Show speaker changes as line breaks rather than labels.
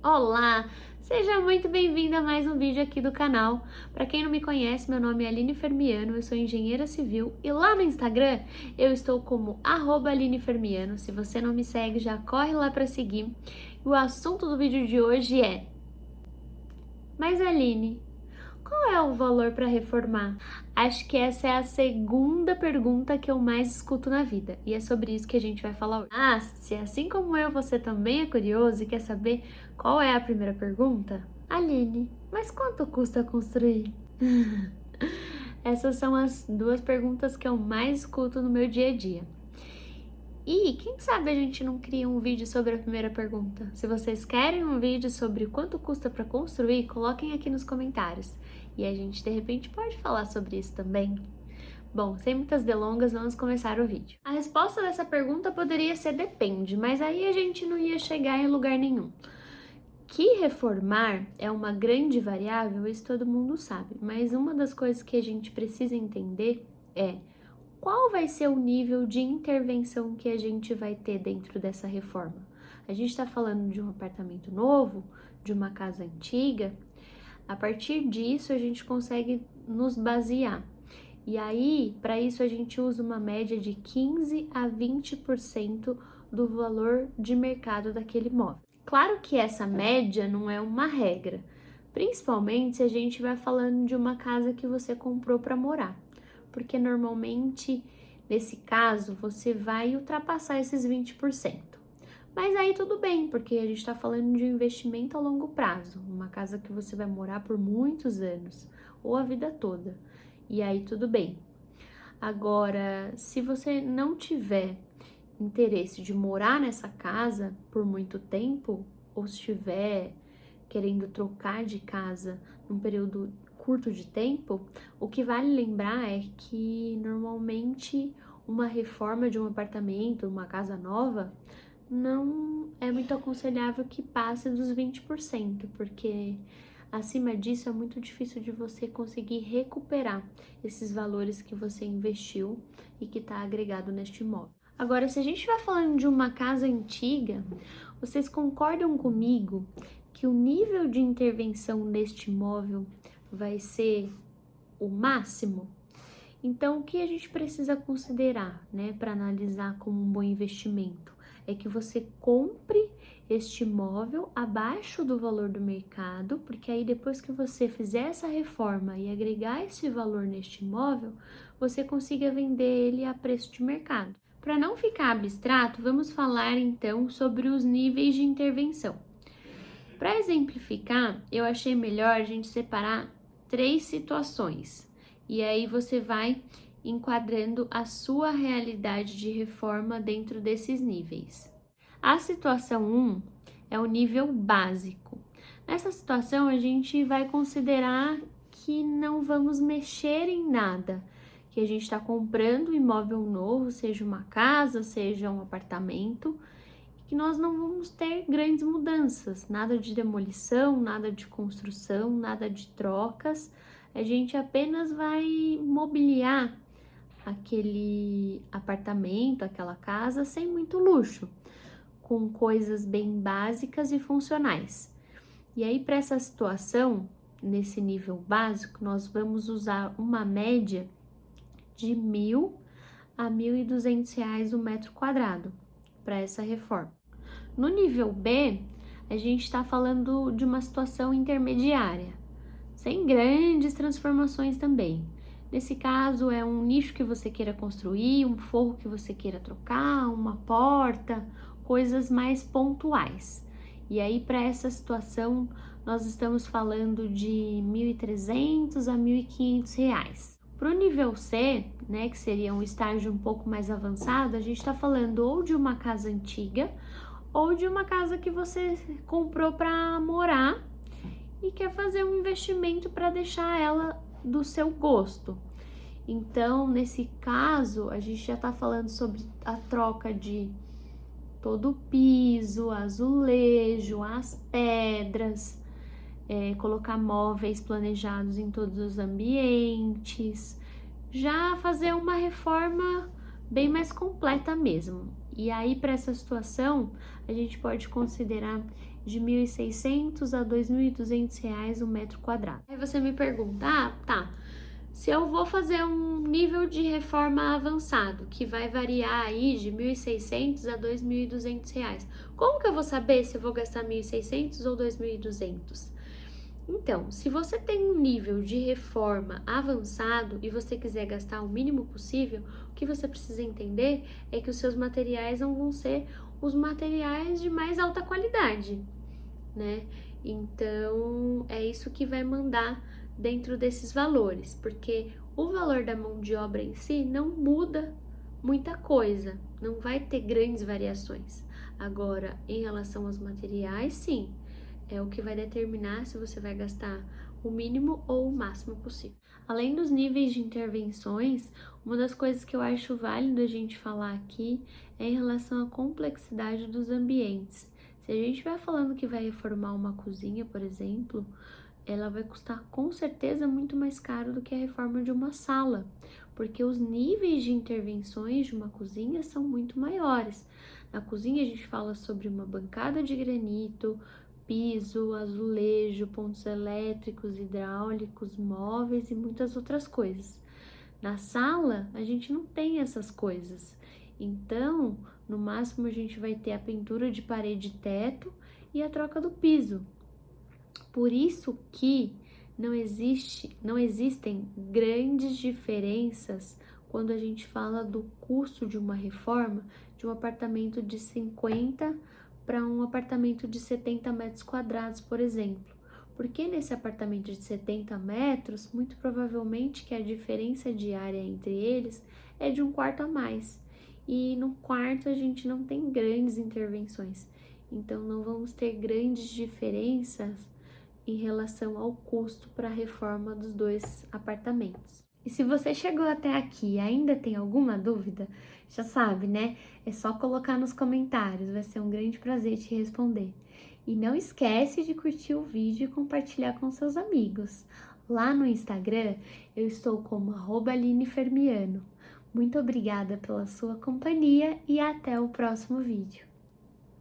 Olá, seja muito bem-vindo a mais um vídeo aqui do canal. Para quem não me conhece, meu nome é Aline Fermiano, eu sou engenheira civil e lá no Instagram eu estou como @AlineFermiano. Se você não me segue, já corre lá para seguir. E o assunto do vídeo de hoje é: mas Aline, qual é o valor para reformar? Acho que essa é a segunda pergunta que eu mais escuto na vida e é sobre isso que a gente vai falar hoje. Ah, se assim como eu, você também é curioso e quer saber qual é a primeira pergunta? Aline, mas quanto custa construir? Essas são as duas perguntas que eu mais escuto no meu dia a dia. E quem sabe a gente não cria um vídeo sobre a primeira pergunta? Se vocês querem um vídeo sobre quanto custa para construir, coloquem aqui nos comentários. E a gente de repente pode falar sobre isso também. Bom, sem muitas delongas, vamos começar o vídeo. A resposta dessa pergunta poderia ser depende, mas aí a gente não ia chegar em lugar nenhum. Que reformar é uma grande variável, isso todo mundo sabe, mas uma das coisas que a gente precisa entender é: qual vai ser o nível de intervenção que a gente vai ter dentro dessa reforma? A gente está falando de um apartamento novo, de uma casa antiga. A partir disso, a gente consegue nos basear. E aí, para isso, a gente usa uma média de 15 a 20% do valor de mercado daquele imóvel. Claro que essa média não é uma regra, principalmente se a gente vai falando de uma casa que você comprou para morar, porque normalmente, nesse caso, você vai ultrapassar esses 20%. Mas aí tudo bem, porque a gente está falando de um investimento a longo prazo, uma casa que você vai morar por muitos anos, ou a vida toda, e aí tudo bem. Agora, se você não tiver interesse de morar nessa casa por muito tempo, ou se estiver querendo trocar de casa num período curto de tempo, o que vale lembrar é que normalmente uma reforma de um apartamento, uma casa nova, não é muito aconselhável que passe dos 20%, porque acima disso é muito difícil de você conseguir recuperar esses valores que você investiu e que está agregado neste imóvel. Agora, se a gente vai falando de uma casa antiga, vocês concordam comigo que o nível de intervenção neste imóvel vai ser o máximo? Então, o que a gente precisa considerar, né, para analisar como um bom investimento? É que você compre este imóvel abaixo do valor do mercado, porque aí depois que você fizer essa reforma e agregar esse valor neste imóvel, você consiga vender ele a preço de mercado. Para não ficar abstrato, vamos falar então sobre os níveis de intervenção. Para exemplificar, eu achei melhor a gente separar 3 situações. E aí você vai enquadrando a sua realidade de reforma dentro desses níveis. A situação 1 é o nível básico. Nessa situação, a gente vai considerar que não vamos mexer em nada, que a gente está comprando um imóvel novo, seja uma casa, seja um apartamento, que nós não vamos ter grandes mudanças, nada de demolição, nada de construção, nada de trocas. A gente apenas vai mobiliar aquele apartamento, aquela casa sem muito luxo, com coisas bem básicas e funcionais. E aí, para essa situação, nesse nível básico, nós vamos usar uma média de R$ 1.000 a R$ 1.200 o metro quadrado para essa reforma. No nível B, a gente está falando de uma situação intermediária, sem grandes transformações também. Nesse caso, é um nicho que você queira construir, um forro que você queira trocar, uma porta, coisas mais pontuais. E aí, para essa situação, nós estamos falando de R$ 1.300 a R$ 1.500. Para o nível C, né, que seria um estágio um pouco mais avançado, a gente está falando ou de uma casa antiga ou de uma casa que você comprou para morar e quer fazer um investimento para deixar ela do seu gosto. Então, nesse caso, a gente já está falando sobre a troca de todo o piso, azulejo, as pedras, colocar móveis planejados em todos os ambientes, já fazer uma reforma bem mais completa mesmo. E aí, para essa situação, a gente pode considerar de R$ 1.600 a R$ 2.200 um metro quadrado. Aí você me pergunta, tá, se eu vou fazer um nível de reforma avançado, que vai variar aí de R$ 1.600 a R$ 2.200, como que eu vou saber se eu vou gastar R$ 1.600 ou R$ 2.200? Então, se você tem um nível de reforma avançado e você quiser gastar o mínimo possível, o que você precisa entender é que os seus materiais não vão ser os materiais de mais alta qualidade, né? Então, é isso que vai mandar dentro desses valores, porque o valor da mão de obra em si não muda muita coisa, não vai ter grandes variações. Agora, em relação aos materiais, sim, é o que vai determinar se você vai gastar o mínimo ou o máximo possível. Além dos níveis de intervenções, uma das coisas que eu acho válido a gente falar aqui é em relação à complexidade dos ambientes. Se a gente vai falando que vai reformar uma cozinha, por exemplo, ela vai custar com certeza muito mais caro do que a reforma de uma sala, porque os níveis de intervenções de uma cozinha são muito maiores. Na cozinha a gente fala sobre uma bancada de granito, piso, azulejo, pontos elétricos, hidráulicos, móveis e muitas outras coisas. Na sala, a gente não tem essas coisas. Então, no máximo, a gente vai ter a pintura de parede e teto e a troca do piso. Por isso que não existem grandes diferenças quando a gente fala do custo de uma reforma de um apartamento de 50 para um apartamento de 70 metros quadrados, por exemplo. Porque nesse apartamento de 70 metros, muito provavelmente que a diferença de área entre eles é de um quarto a mais. E no quarto a gente não tem grandes intervenções. Então não vamos ter grandes diferenças em relação ao custo para a reforma dos dois apartamentos. E se você chegou até aqui e ainda tem alguma dúvida, já sabe, né? É só colocar nos comentários, vai ser um grande prazer te responder. E não esquece de curtir o vídeo e compartilhar com seus amigos. Lá no Instagram, eu estou como @alinefermiano. Muito obrigada pela sua companhia e até o próximo vídeo.